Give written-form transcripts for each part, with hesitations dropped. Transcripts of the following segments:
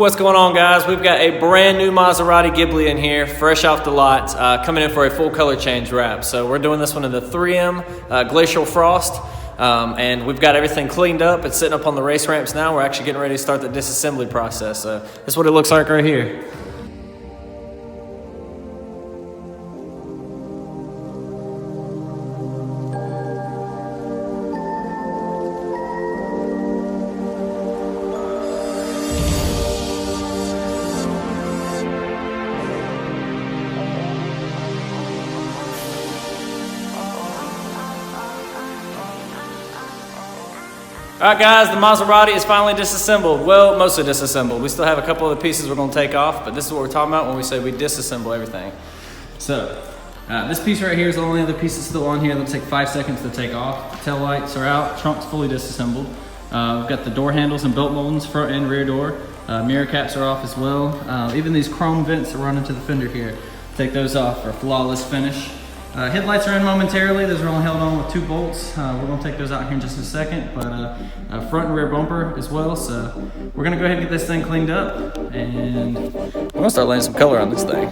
What's going on, guys? We've got a brand new Maserati Ghibli in here, fresh off the lot, coming in for a full color change wrap. So we're doing this one in the 3M Glacial Frost, and we've got everything cleaned up. It's sitting up on the race ramps now. We're actually getting ready to start the disassembly process. So this is what it looks like right here. Alright guys, the Maserati is finally disassembled. Well, mostly disassembled. We still have a couple of the pieces we're going to take off, but this is what we're talking about when we say we disassemble everything. So, this piece right here is the only other piece that's still on here. It'll take 5 seconds to take off. The tail lights are out, trunk's fully disassembled. We've got the door handles and belt moldings, front and rear door. Mirror caps are off as well. Even these chrome vents that run into the fender here, take those off for a flawless finish. Headlights are in momentarily. Those are only held on with 2 bolts. We're going to take those out here in just a second, but front and rear bumper as well. So we're going to go ahead and get this thing cleaned up, and we're going to start laying some color on this thing.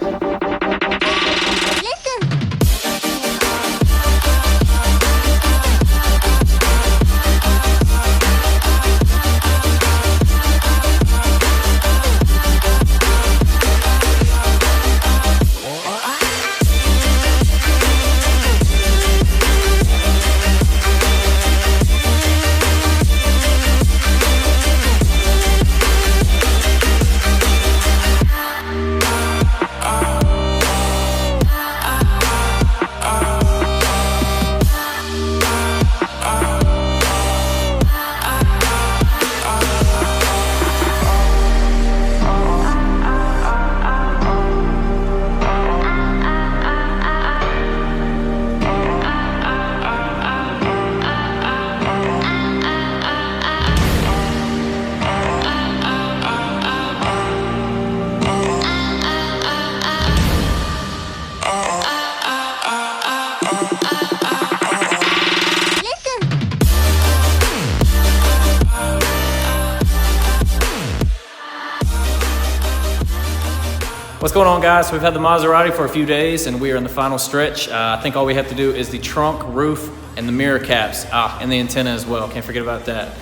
What's going on, guys? We've had the Maserati for a few days and we are in the final stretch. I think all we have to do is the trunk, roof, and the mirror caps. And the antenna as well, can't forget about that.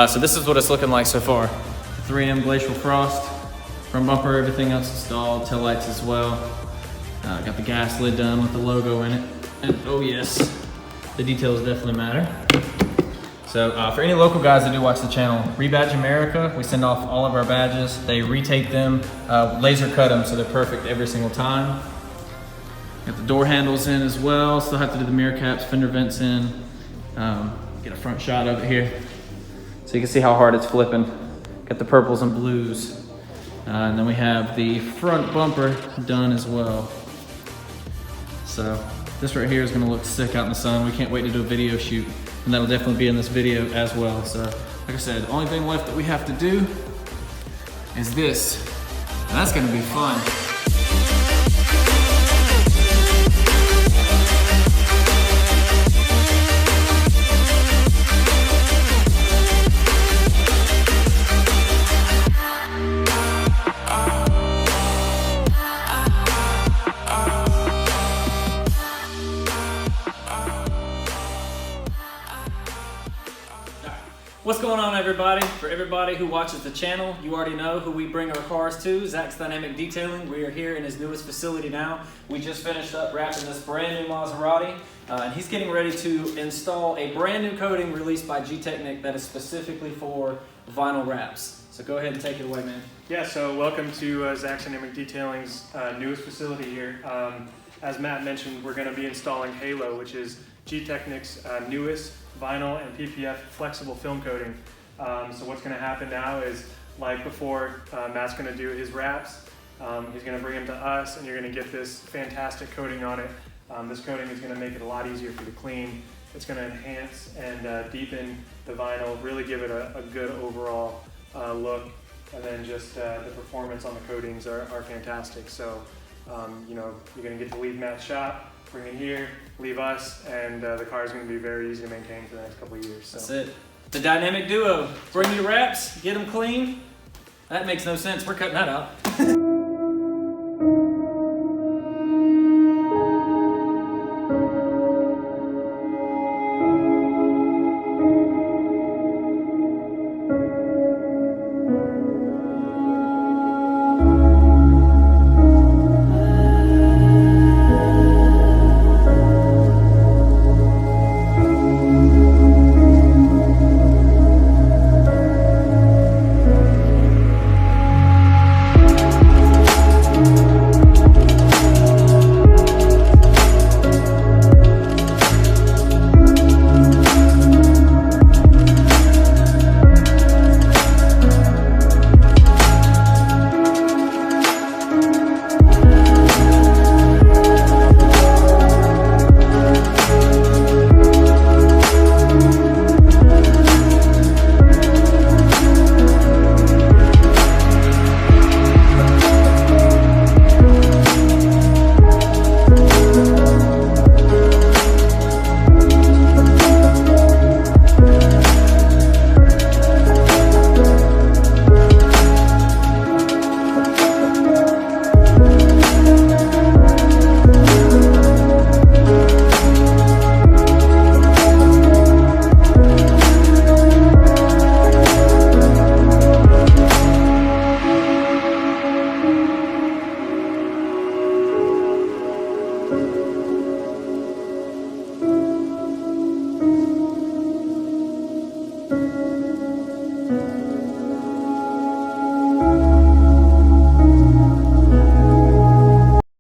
So this is what it's looking like so far. 3M Glacial Frost, front bumper, everything else installed, tail lights as well. Got the gas lid done with the logo in it. And oh yes, the details definitely matter. So for any local guys that do watch the channel, Rebadge America, we send off all of our badges. They retake them, laser cut them so they're perfect every single time. Got the door handles in as well. Still have to do the mirror caps, fender vents in. Get a front shot of it here so you can see how hard it's flipping. Got the purples and blues. And then we have the front bumper done as well. So this right here is gonna look sick out in the sun. We can't wait to do a video shoot. And that'll definitely be in this video as well. So, like I said, the only thing left that we have to do is this. And that's gonna be fun. What's going on, everybody? For everybody who watches the channel, you already know who we bring our cars to, Zach's Dynamic Detailing. We are here in his newest facility now. We just finished up wrapping this brand new Maserati, and he's getting ready to install a brand new coating released by gtechniq that is specifically for vinyl wraps. So go ahead and take it away, man. Yeah, so welcome to Zach's Dynamic Detailing's newest facility here. As Matt mentioned, we're going to be installing Halo, which is gtechniq's newest vinyl and PPF flexible film coating. So what's going to happen now is, like before, Matt's going to do his wraps. He's going to bring them to us, and you're going to get this fantastic coating on it. This coating is going to make it a lot easier for you to clean. It's going to enhance and deepen the vinyl, really give it a good overall look. And then just the performance on the coatings are fantastic. So, you know, you're going to get to leave Matt's shop, bring it here, leave us, and the car is going to be very easy to maintain for the next couple of years. So. That's it. The dynamic duo. Bring your wraps, get them clean, That makes no sense. We're cutting that out.